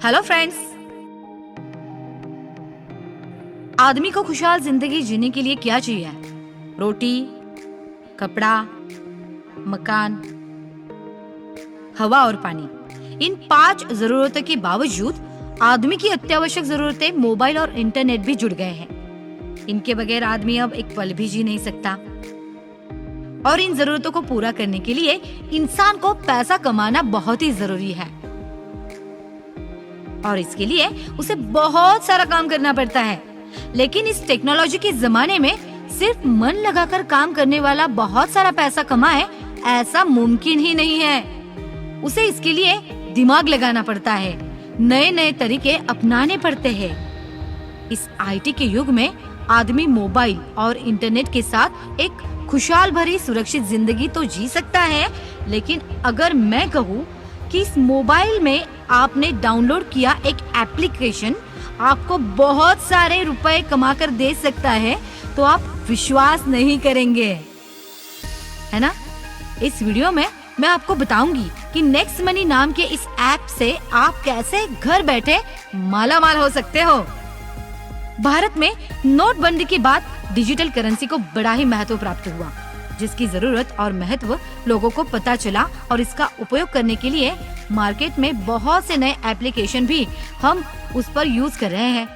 Hello friends. आदमी को खुशहाल जिंदगी जीने के लिए क्या चाहिए? रोटी, कपड़ा, मकान, हवा और पानी। इन 5 जरूरतों के बावजूद आदमी की अत्यावश्यक जरूरतें मोबाइल और इंटरनेट भी जुड़ गए हैं। इनके बगैर आदमी अब एक पल भी जी नहीं सकता। और इन जरूरतों को पूरा करने के लिए इंसान को पैसा कमाना बहुत ही जरूरी है और इसके लिए उसे बहुत सारा काम करना पड़ता है। लेकिन इस टेक्नोलॉजी के जमाने में सिर्फ मन लगाकर काम करने वाला बहुत सारा पैसा कमाए, ऐसा मुमकिन ही नहीं है। उसे इसके लिए दिमाग लगाना पड़ता है, नए नए तरीके अपनाने पड़ते हैं। इस आईटी के युग में आदमी मोबाइल और इंटरनेट के साथ एक खुशहाल भरी सुरक्षित जिंदगी तो जी सकता है, लेकिन अगर मैं कहूँ कि इस मोबाइल में आपने डाउनलोड किया एक एप्लीकेशन आपको बहुत सारे रुपए कमा कर दे सकता है, तो आप विश्वास नहीं करेंगे, है ना? इस वीडियो में मैं आपको बताऊंगी कि नेक्स्ट मनी नाम के इस ऐप से आप कैसे घर बैठे माला माल हो सकते हो। भारत में नोटबंदी के बाद डिजिटल करेंसी को बड़ा ही महत्व प्राप्त हुआ, जिसकी जरूरत और महत्व लोगों को पता चला और इसका उपयोग करने के लिए मार्केट में बहुत से नए एप्लीकेशन भी हम उस पर यूज कर रहे हैं,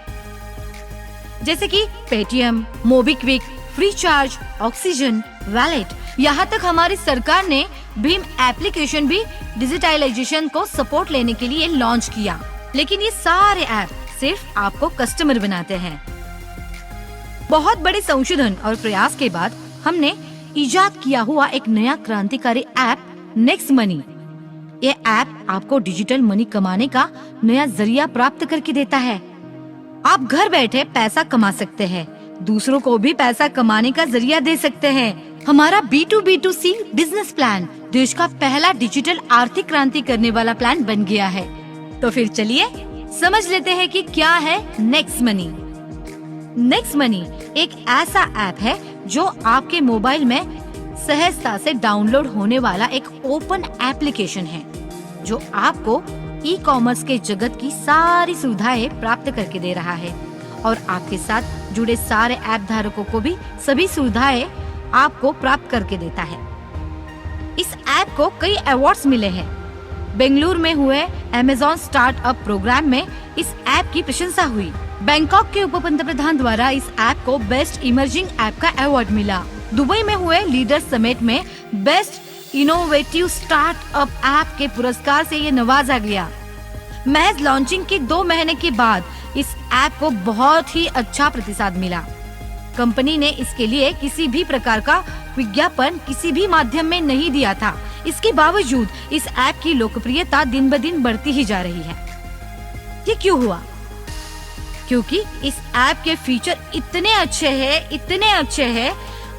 जैसे कि Paytm, MobiKwik, free charge, oxygen, wallet. यहाँ तक हमारी सरकार ने भीम एप्लीकेशन भी डिजिटलाइजेशन को सपोर्ट लेने के लिए लॉन्च किया। लेकिन ये सारे ऐप सिर्फ आपको कस्टमर बनाते हैं। बहुत बड़े संशोधन और प्रयास के बाद हमने इजाद किया हुआ एक नया क्रांतिकारी ऐप नेक्स्ट मनी। ये ऐप आपको डिजिटल मनी कमाने का नया जरिया प्राप्त करके देता है। आप घर बैठे पैसा कमा सकते हैं, दूसरों को भी पैसा कमाने का जरिया दे सकते हैं। हमारा B2B2C बिजनेस प्लान देश का पहला डिजिटल आर्थिक क्रांति करने वाला प्लान बन गया है। तो फिर चलिए समझ लेते हैं कि क्या है नेक्स्ट मनी। नेक्स्ट मनी एक ऐसा ऐप है जो आपके मोबाइल में सहजता से डाउनलोड होने वाला एक ओपन एप्लीकेशन है, जो आपको ई कॉमर्स के जगत की सारी सुविधाएं प्राप्त करके दे रहा है और आपके साथ जुड़े सारे ऐप धारकों को भी सभी सुविधाएं आपको प्राप्त करके देता है। इस ऐप को कई अवार्ड्स मिले हैं। बेंगलुरु में हुए अमेज़न स्टार्टअप प्रोग्राम में इस ऐप की प्रशंसा हुई। बैंकॉक के उप पंतप्रधान द्वारा इस ऐप को बेस्ट इमर्जिंग ऐप का अवार्ड मिला। दुबई में हुए लीडर समिट में बेस्ट इनोवेटिव स्टार्टअप ऐप के पुरस्कार से ये नवाजा गया। महज लॉन्चिंग के 2 महीने के बाद इस ऐप को बहुत ही अच्छा प्रतिसाद मिला। कंपनी ने इसके लिए किसी भी प्रकार का विज्ञापन किसी भी माध्यम में नहीं दिया था। इसके बावजूद इस ऐप की लोकप्रियता दिन ब दिन बढ़ती ही जा रही है। ये क्यों हुआ? क्योंकि इस ऐप के फीचर इतने अच्छे हैं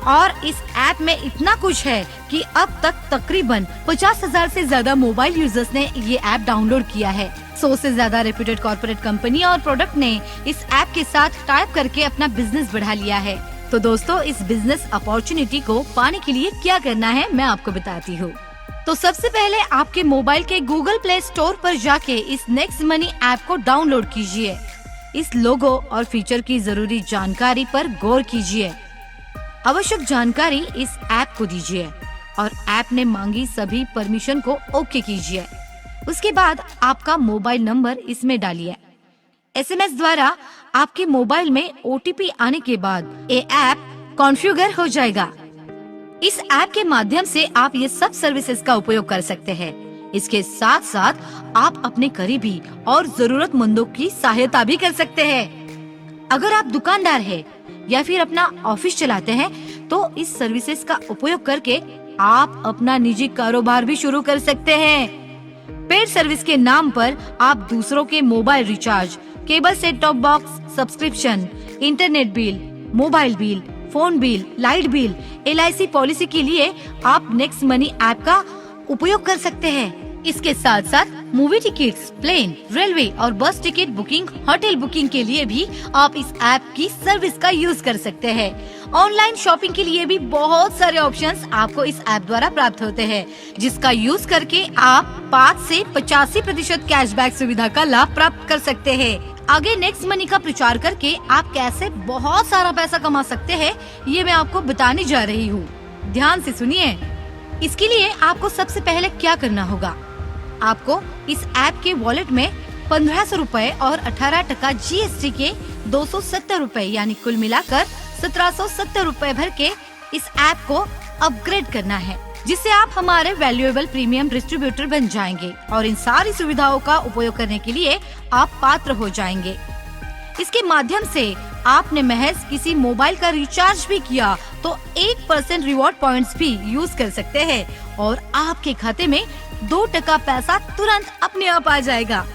और इस ऐप में इतना कुछ है कि अब तक तकरीबन 50,000 से ज्यादा मोबाइल यूजर्स ने ये ऐप डाउनलोड किया है। 100 से ज्यादा रेप्यूटेड कॉर्पोरेट कंपनी और प्रोडक्ट ने इस ऐप के साथ टाइप करके अपना बिजनेस बढ़ा लिया है। तो दोस्तों, इस बिजनेस अपॉर्चुनिटी को पाने के लिए क्या करना है मैं आपको बताती हूँ। तो सबसे पहले आपके मोबाइल के गूगल प्ले स्टोर पर जाके इस नेक्स्ट मनी ऐप को डाउनलोड कीजिए। इस लोगो और फीचर की जरूरी जानकारी पर गौर कीजिए। आवश्यक जानकारी इस ऐप को दीजिए और ऐप ने मांगी सभी परमिशन को ओके कीजिए। उसके बाद आपका मोबाइल नंबर इसमें डालिए। SMS द्वारा आपके मोबाइल में OTP आने के बाद ये ऐप कॉन्फ़िगर हो जाएगा। इस ऐप के माध्यम से आप ये सब सर्विसेज का उपयोग कर सकते हैं। इसके साथ साथ आप अपने करीबी और जरूरतमंदों की सहायता भी कर सकते हैं। अगर आप दुकानदार हैं या फिर अपना ऑफिस चलाते हैं, तो इस सर्विसेज का उपयोग करके आप अपना निजी कारोबार भी शुरू कर सकते हैं। पेड सर्विस के नाम पर आप दूसरों के mobile recharge, cable set top box subscription, internet bill, mobile bill, phone bill, light bill, LIC policy के लिए आप नेक्स्ट मनी ऐप का उपयोग कर सकते हैं। इसके साथ साथ मूवी टिकट्स, प्लेन, रेलवे और बस टिकट बुकिंग, होटल बुकिंग के लिए भी आप इस ऐप की सर्विस का यूज कर सकते हैं। ऑनलाइन शॉपिंग के लिए भी बहुत सारे ऑप्शंस आपको इस ऐप द्वारा प्राप्त होते हैं, जिसका यूज करके आप 5 से 85% कैशबैक सुविधा का लाभ प्राप्त कर सकते हैं। आगे नेक्स्ट मनी का प्रचार करके आप कैसे बहुत सारा पैसा कमा सकते हैं, ये मैं आपको बताने जा रही हूँ। ध्यान से सुनिए। इसके लिए आपको सबसे पहले क्या करना होगा, आपको इस ऐप के वॉलेट में 1500 रूपए और 18% GST के 270 रूपए यानी कुल मिलाकर 1770 रूपए भर के इस ऐप को अपग्रेड करना है, जिससे आप हमारे वैल्यूएबल प्रीमियम डिस्ट्रीब्यूटर बन जाएंगे और इन सारी सुविधाओं का उपयोग करने के लिए आप पात्र हो जाएंगे। इसके माध्यम से आपने महज किसी मोबाइल का रिचार्ज भी किया तो 1% रिवॉर्ड पॉइंट्स भी यूज कर सकते हैं और आपके खाते में 2% पैसा तुरंत अपने आप आ जाएगा।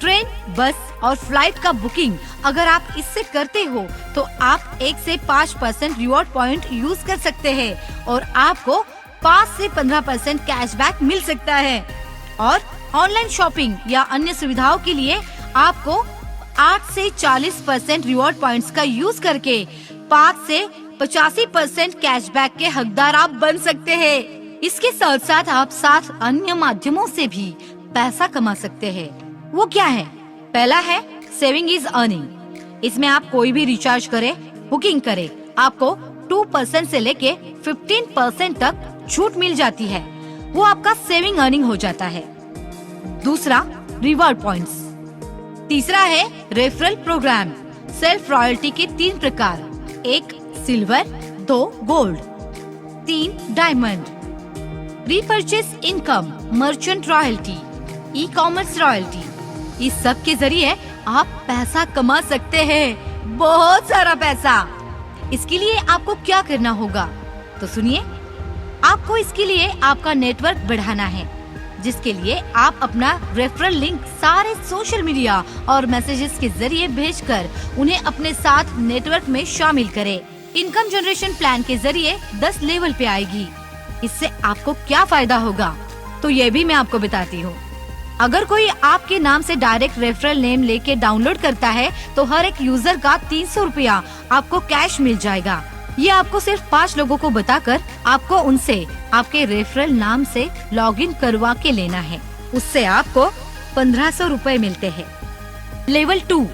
ट्रेन, बस और फ्लाइट का बुकिंग अगर आप इससे करते हो तो आप 1 से 5% रिवॉर्ड पॉइंट यूज कर सकते हैं और आपको 5 से 15% कैशबैक मिल सकता है। और ऑनलाइन शॉपिंग या अन्य सुविधाओं के लिए आपको 8 से 40% रिवॉर्ड पॉइंट्स का यूज करके 5 से 85% कैशबैक के हकदार आप बन सकते हैं। इसके साथ साथ आप 7 अन्य माध्यमों से भी पैसा कमा सकते हैं। वो क्या है? पहला है सेविंग इज अर्निंग। इसमें आप कोई भी रिचार्ज करे, बुकिंग करे, आपको 2% से लेके 15% तक छूट मिल जाती है। वो आपका सेविंग अर्निंग हो जाता है। दूसरा, रिवॉर्ड पॉइंट्स। तीसरा है रेफरल प्रोग्राम। सेल्फ रॉयल्टी के 3 प्रकार, 1 silver, 2 gold, 3 diamond. Repurchase income, merchant royalty, e commerce royalty, इस सब के जरिए आप पैसा कमा सकते हैं, बहुत सारा पैसा। इसके लिए आपको क्या करना होगा तो सुनिए। आपको इसके लिए आपका नेटवर्क बढ़ाना है, जिसके लिए आप अपना रेफरल लिंक सारे सोशल मीडिया और मैसेजेस के जरिए भेजकर उन्हें अपने साथ नेटवर्क में शामिल करें। इनकम जनरेशन प्लान के जरिए 10 लेवल पे आएगी। इससे आपको क्या फायदा होगा तो ये भी मैं आपको बताती हूँ। अगर कोई आपके नाम से डायरेक्ट रेफरल नेम लेके डाउनलोड करता है तो हर एक यूजर का 300 रुपया आपको कैश मिल जाएगा। ये आपको सिर्फ 5 लोगों को बताकर आपको उनसे आपके रेफरल नाम से लॉगिन करवा के लेना है। उससे आपको 1500 रुपए मिलते हैं। लेवल 2,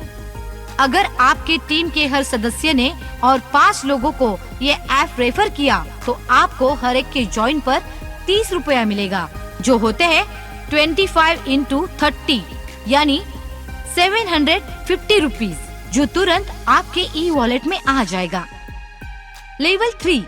अगर आपके टीम के हर सदस्य ने और 5 लोगों को ये ऐप रेफर किया तो आपको हर एक के ज्वाइन पर 30 रुपया मिलेगा, जो होते हैं 25 into 30 यानी 750 रुपीज, जो तुरंत आपके ई वॉलेट में आ जाएगा। लेवल 3,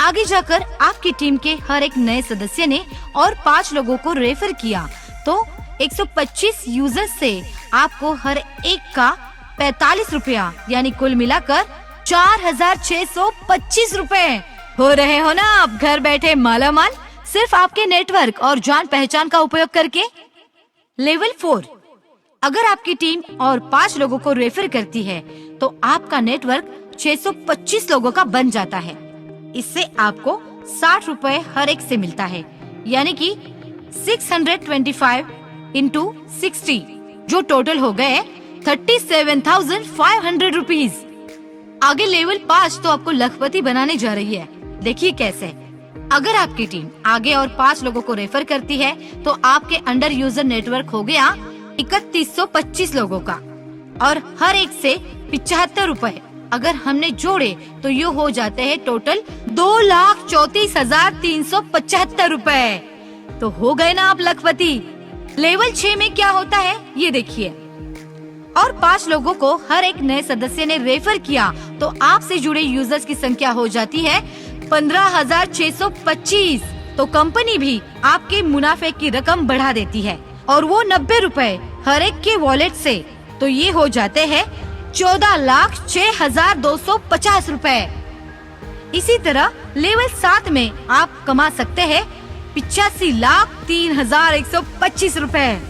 आगे जाकर आपकी टीम के हर एक नए सदस्य ने और 5 लोगों को रेफर किया तो 125 यूजर्स से आपको हर एक का 45 रुपया यानी कुल मिलाकर 4625 रुपए। हो रहे हो ना आप घर बैठे मालामाल, सिर्फ आपके नेटवर्क और जान पहचान का उपयोग करके। लेवल 4, अगर आपकी टीम और 5 लोगों को रेफर करती है तो आपका नेटवर्क 625 लोगों का बन जाता है। इससे आपको 60 रुपए हर एक से मिलता है, यानी कि 625 into 60, जो टोटल हो गए 37,500 रुपीज। आगे लेवल 5 तो आपको लखपति बनाने जा रही है। देखिए कैसे। अगर आपकी टीम आगे और 5 लोगों को रेफर करती है तो आपके अंडर यूजर नेटवर्क हो गया 3125 लोगों का और हर एक से 75 रुपए अगर हमने जोड़े तो ये हो जाते हैं टोटल 2,34,375 रुपए। तो हो गए ना आप लखपति। लेवल 6 में क्या होता है ये देखिए। और 5 लोगों को हर एक नए सदस्य ने रेफर किया तो आपसे जुड़े यूजर्स की संख्या हो जाती है 15,625। तो कंपनी भी आपके मुनाफे की रकम बढ़ा देती है और वो 90 रुपए हर एक के वॉलेट से, तो ये हो जाते हैं 14,06,250 रुपए। इसी तरह लेवल 7 में आप कमा सकते हैं 85,03,125 रुपए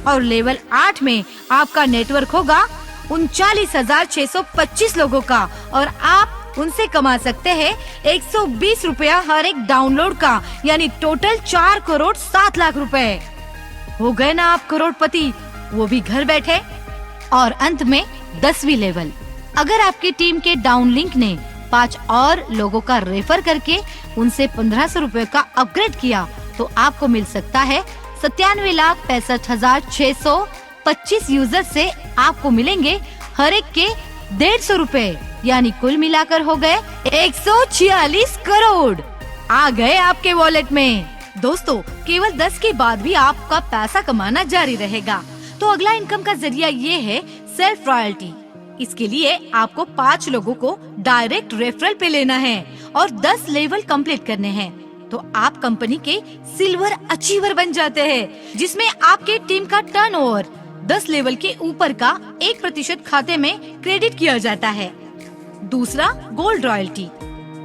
और लेवल 8 में आपका नेटवर्क होगा 39,625 लोगों का और आप उनसे कमा सकते हैं 120 रुपया हर एक डाउनलोड का, यानी टोटल 4 करोड़ 7 लाख रुपए। हो गए ना आप करोड़पति, वो भी घर बैठे। और अंत में 10वीं लेवल, अगर आपकी टीम के डाउन लिंक ने 5 और लोगों का रेफर करके उनसे 1500 रुपए का अपग्रेड किया तो आपको मिल सकता है 97,65,625 यूजर से आपको मिलेंगे हर एक के 150 रुपए, यानी कुल मिलाकर हो गए 146 करोड़ आ गए आपके वॉलेट में। दोस्तों, केवल 10 के बाद भी आपका पैसा कमाना जारी रहेगा। तो अगला इनकम का जरिया ये है सेल्फ रॉयल्टी। इसके लिए आपको 5 लोगों को डायरेक्ट रेफरल पे लेना है और 10 लेवल कंप्लीट करने हैं, तो आप कंपनी के सिल्वर अचीवर बन जाते हैं, जिसमें आपके टीम का टर्नओवर 10 लेवल के ऊपर का 1% खाते में क्रेडिट किया जाता है। दूसरा, गोल्ड रॉयल्टी।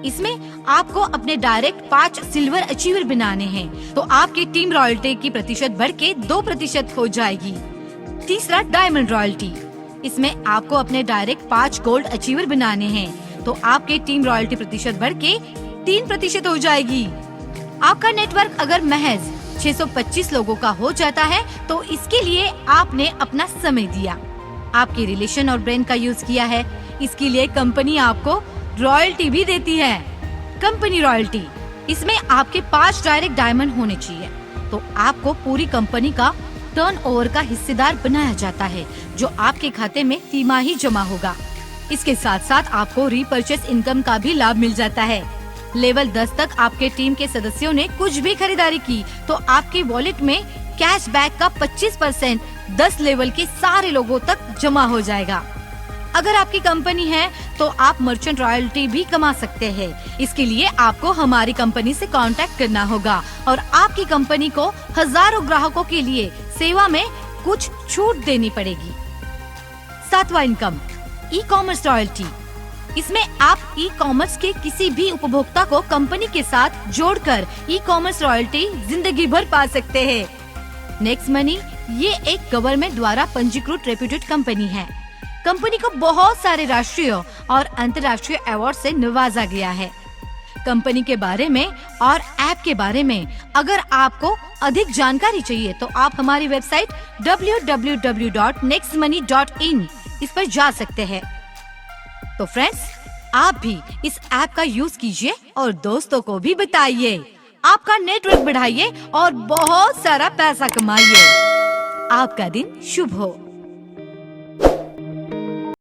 इसमें आपको अपने डायरेक्ट 5 सिल्वर अचीवर बनाने हैं, तो आपकी टीम रॉयल्टी की प्रतिशत बढ़ के 2% हो जाएगी। तीसरा, डायमंड रॉयल्टी। इसमें आपको अपने डायरेक्ट 5 गोल्ड अचीवर बनाने हैं, तो आपके टीम रॉयल्टी प्रतिशत बढ़ के 3% हो जाएगी। आपका नेटवर्क अगर महज 625 लोगों का हो जाता है तो इसके लिए आपने अपना समय दिया, आपके रिलेशन और ब्रेन का यूज किया है। इसके लिए कंपनी आपको रॉयल्टी भी देती है। कंपनी रॉयल्टी, इसमें आपके 5 डायरेक्ट डायमंड होने चाहिए, तो आपको पूरी कंपनी का टर्नओवर का हिस्सेदार बनाया जाता है, जो आपके खाते में तिमाही जमा होगा। इसके साथ साथ आपको रीपर्चेस इनकम का भी लाभ मिल जाता है। लेवल 10 तक आपके टीम के सदस्यों ने कुछ भी खरीदारी की तो आपके वॉलेट में कैशबैक का 25% 10 लेवल के सारे लोगों तक जमा हो जाएगा। अगर आपकी कंपनी है तो आप मर्चेंट रॉयल्टी भी कमा सकते हैं। इसके लिए आपको हमारी कंपनी से कांटेक्ट करना होगा और आपकी कंपनी को हजारों ग्राहकों के लिए सेवा में कुछ छूट देनी पड़ेगी। 7वां इनकम, ई कॉमर्स रॉयल्टी। इसमें आप ई कॉमर्स के किसी भी उपभोक्ता को कंपनी के साथ जोड़कर ई कॉमर्स रॉयल्टी जिंदगी भर पा सकते हैं। नेक्स्ट मनी, ये एक गवर्नमेंट द्वारा पंजीकृत रेप्यूटेड कंपनी है। कंपनी को बहुत सारे राष्ट्रीय और अंतर्राष्ट्रीय अवार्ड से नवाजा गया है। कंपनी के बारे में और ऐप के बारे में अगर आपको अधिक जानकारी चाहिए तो आप हमारी वेबसाइट www.nextmoney.in इस पर जा सकते हैं। तो फ्रेंड्स, आप भी इस ऐप का यूज कीजिए और दोस्तों को भी बताइए। आपका नेटवर्क बढ़ाइए और बहुत सारा पैसा कमाइए। आपका दिन शुभ हो।